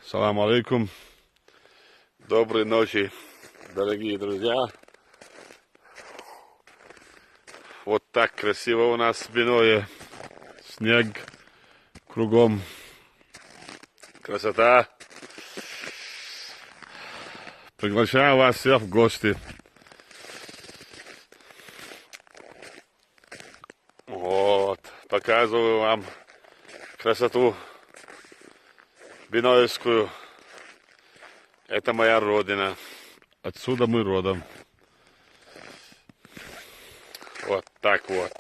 Салам алейкум. Доброй ночи, дорогие друзья. Вот так красиво у нас спиной. Снег кругом. Красота. Приглашаю вас всех в гости. Вот. Показываю вам красоту Бинойскую. Это моя родина. Отсюда мы родом. Вот так вот.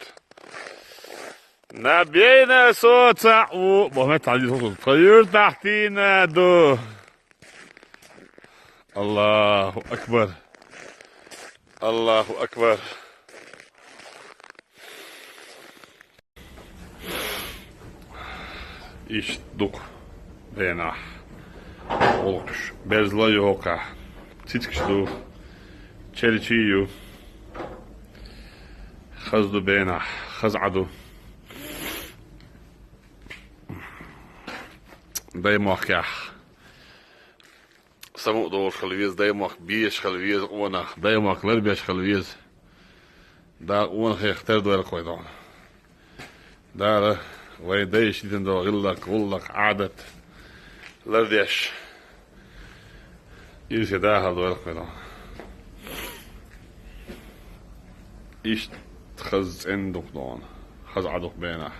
نبينا صوت محمد تعدي صوت الطيور تحتينا دو الله أكبر الله أكبر İştuk bena olmuş bezla yoka titkştu çelçiyu خزدو بينا خزعدو دايموخ كاح سمو دور خلويز دايموخ بيش خلويز اونا دايموخ لربيش خلويز دا اونا خيختار دوار قويدون دا ويدايش ديتن دو غلق عادت لرديش يرسي داها دوار قويدون إيش خز عندك دون خز عدوك بينه